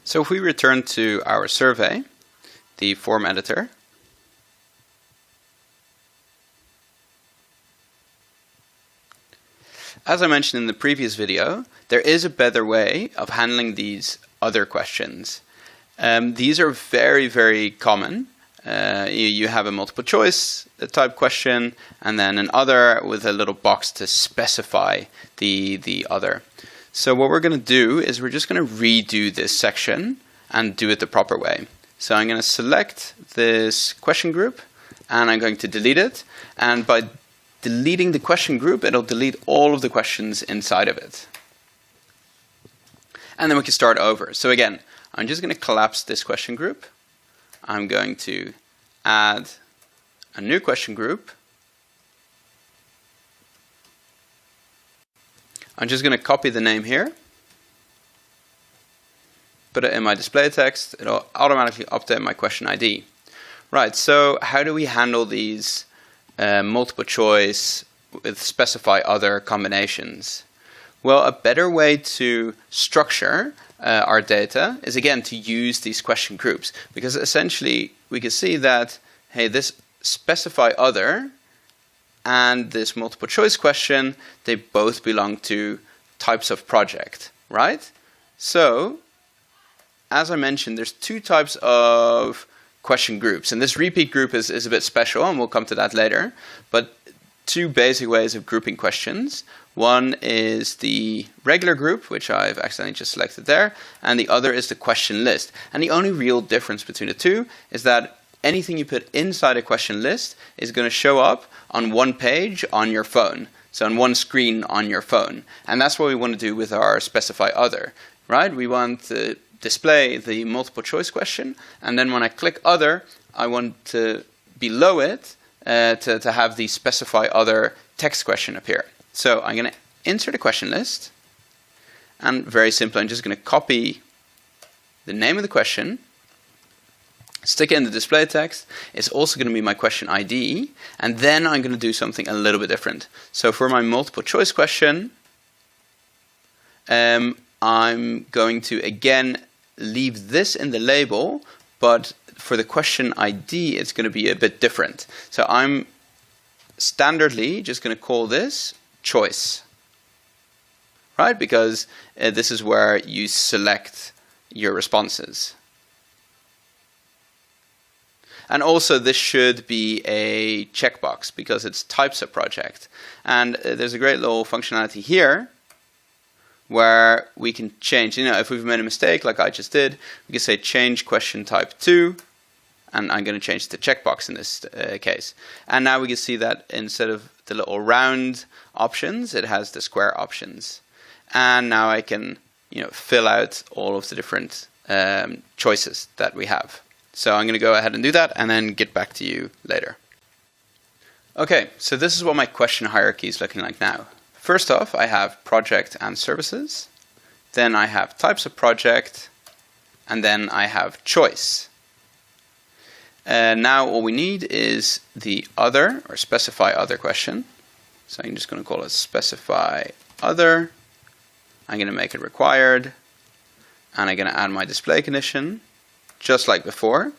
So if we return to our survey, the form editor, as I mentioned in the previous video, there is a better way of handling these other questions. These are very, very common. You have a multiple choice type question, and then an other with a little box to specify the other. So what we're going to do is we're just going to redo this section and do it the proper way. So I'm going to select this question group, and I'm going to delete it. And by deleting the question group, it'll delete all of the questions inside of it. And then we can start over. So again, I'm just going to collapse this question group. I'm going to add a new question group. I'm just going to copy the name here, put it in my display text. It'll automatically update my question ID. Right, so how do we handle these multiple choice with specify other combinations? Well, a better way to structure our data is again to use these question groups, because essentially we can see that, hey, this specify other and this multiple choice question, they both belong to types of project, right? So, as I mentioned, there's two types of question groups, and this repeat group is a bit special, and we'll come to that later, but two basic ways of grouping questions. One is the regular group, which I've accidentally just selected there, and the other is the question list. And the only real difference between the two is that anything you put inside a question list is going to show up on one page on your phone, so on one screen on your phone. And that's what we want to do with our specify other, right? We want to display the multiple choice question, and then when I click other, I want to below it to have the specify other text question appear. So I'm going to insert a question list, and very simply, I'm just going to copy the name of the question, stick it in the display text. It's also going to be my question ID, and then I'm going to do something a little bit different. So for my multiple choice question, I'm going to again leave this in the label, but for the question ID, it's going to be a bit different. So I'm standardly just going to call this choice, right? Because this is where you select your responses. And also this should be a checkbox because it's types of project. And there's a great little functionality here where we can change, if we've made a mistake like I just did, we can say change question type to, and I'm going to change the checkbox in this case. And now we can see that instead of the little round options, it has the square options. And now I can fill out all of the different choices that we have. So I'm going to go ahead and do that and then get back to you later. Okay, so this is what my question hierarchy is looking like now. First off, I have project and services. Then I have types of project. And then I have choice. Now all we need is the other, or specify other question. So I'm just going to call it specify other. I'm going to make it required. And I'm going to add my display condition, just like before.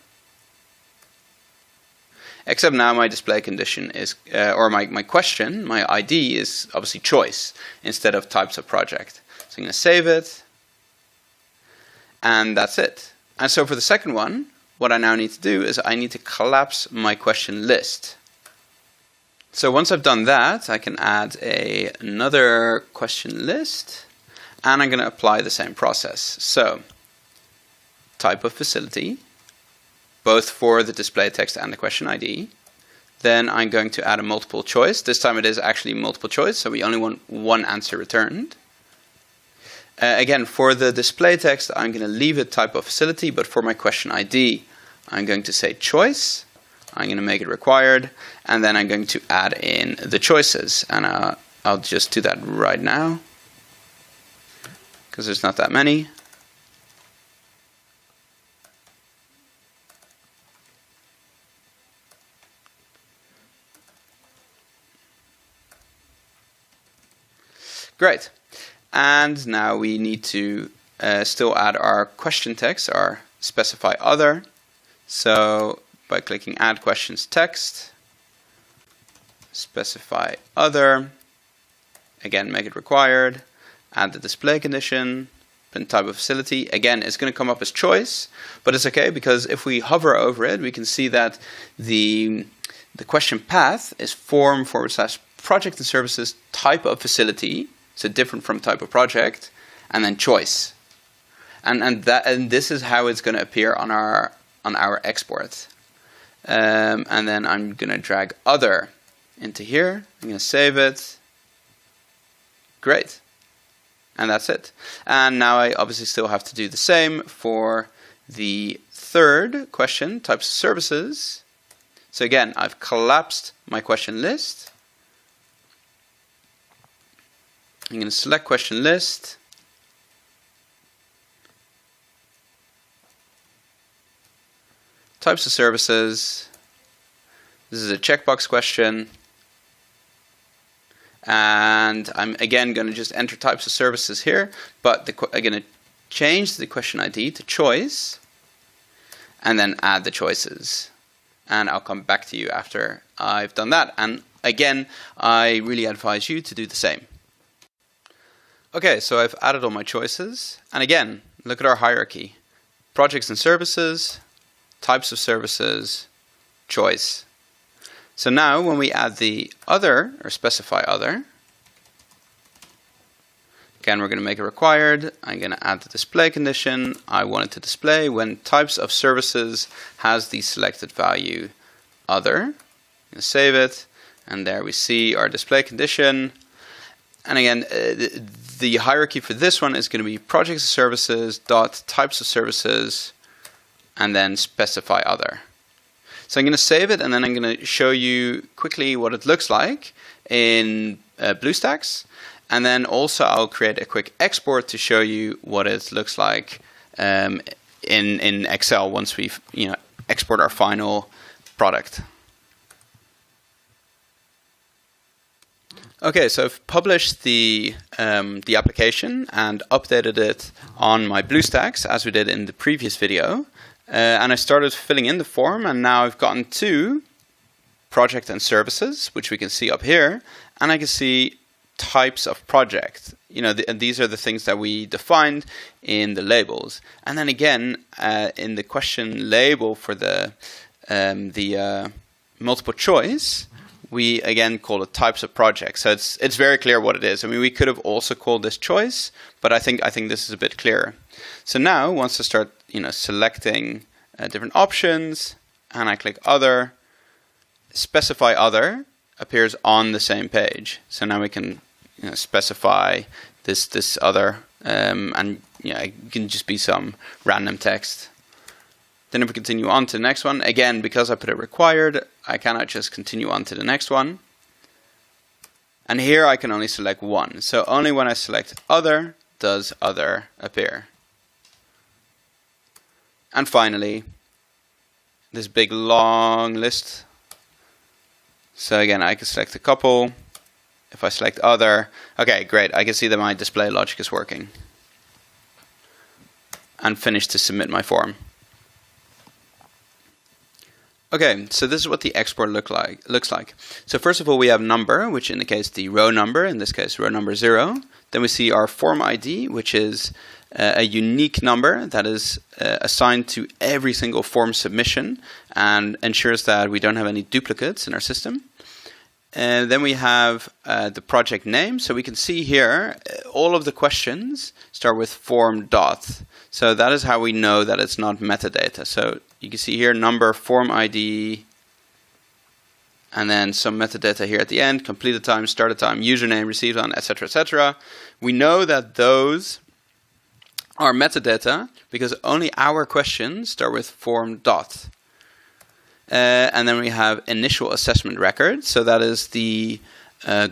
Except now my display condition is, or my question, my ID is obviously choice instead of types of project. So I'm going to save it. And that's it. And so for the second one, what I now need to do is I need to collapse my question list. So once I've done that, I can add another question list, and I'm going to apply the same process. So type of facility, both for the display text and the question ID. Then I'm going to add a multiple choice. This time it is actually multiple choice, so we only want one answer returned. Again, for the display text, I'm going to leave it type of facility, but for my question ID, I'm going to say choice. I'm going to make it required, and then I'm going to add in the choices. And I'll just do that right now, because there's not that many. Great. And now we need to still add our question text, our specify other. So by clicking add questions text, specify other, again make it required, add the display condition, and type of facility. Again, it's going to come up as choice, but it's okay because if we hover over it, we can see that the question path is form/project and services type of facility, so different from type of project, and then choice. And this is how it's going to appear on our export. And then I'm going to drag other into here. I'm going to save it. Great. And that's it. And now I obviously still have to do the same for the third question, types of services. So again, I've collapsed my question list. I'm going to select question list. Types of services. This is a checkbox question. And I'm again going to just enter types of services here, but I'm going to change the question ID to choice and then add the choices. And I'll come back to you after I've done that. And again, I really advise you to do the same. Okay, so I've added all my choices. And again, look at our hierarchy. Projects and services, types of services, choice. So now when we add the other, or specify other, again we're going to make it required. I'm going to add the display condition. I want it to display when types of services has the selected value other. I'm going to save it, and there we see our display condition. And again, the hierarchy for this one is going to be projects and services dot types of services, and then specify other. So I'm going to save it, and then I'm going to show you quickly what it looks like in BlueStacks. And then also I'll create a quick export to show you what it looks like in Excel once we've export our final product. Okay, so I've published the application and updated it on my BlueStacks as we did in the previous video. And I started filling in the form, and now I've gotten to project and services, which we can see up here, and I can see types of project. And these are the things that we defined in the labels. And then again, in the question label for the multiple choice, we again call it types of projects. So it's very clear what it is. I mean, we could have also called this choice, but I think this is a bit clearer. So now, once I start selecting different options, and I click other, specify other appears on the same page. So now we can specify this other, and it can just be some random text. Then if we continue on to the next one, again, because I put it required, I cannot just continue on to the next one. And here I can only select one. So only when I select other does other appear. And finally, this big long list. So again, I can select a couple. If I select other, okay, great. I can see that my display logic is working. And finish to submit my form. Okay, so this is what the export looks like. So first of all, we have number, which indicates the row number, in this case row number 0. Then we see our form ID, which is a unique number that is assigned to every single form submission and ensures that we don't have any duplicates in our system. And then we have the project name. So we can see here all of the questions start with form dot. So that is how we know that it's not metadata. So you can see here number, form ID, and then some metadata here at the end, completed time, started time, username, received on, etc., etc. We know that those are metadata because only our questions start with form dot. And then we have initial assessment record. So that is the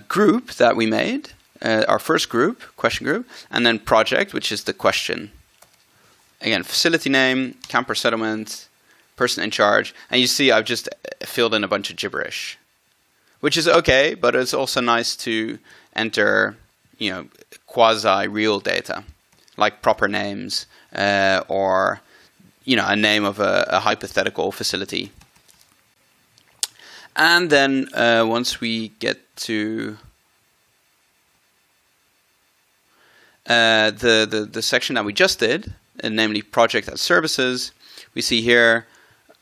group that we made, our first group, question group, and then project, which is the question. Again, facility name, camper settlement, person in charge, and you see I've just filled in a bunch of gibberish, which is okay, but it's also nice to enter, quasi-real data. like proper names or a name of a hypothetical facility. And then once we get to the section that we just did, namely project and services, we see here,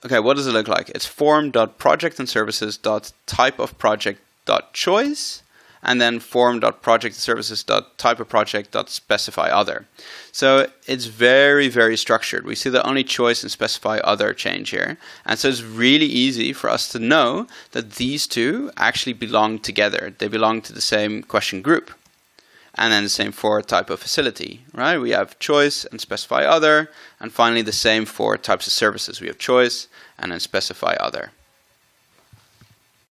okay, what does it look like? It's form.projectandservices.typeofproject.choice, and then form.projectandservices.typeofproject.specifyOther. So it's very, very structured. We see the only choice and specify other change here. And so it's really easy for us to know that these two actually belong together. They belong to the same question group. And then the same for type of facility, right? We have choice and specify other. And finally, the same for types of services. We have choice and then specify other.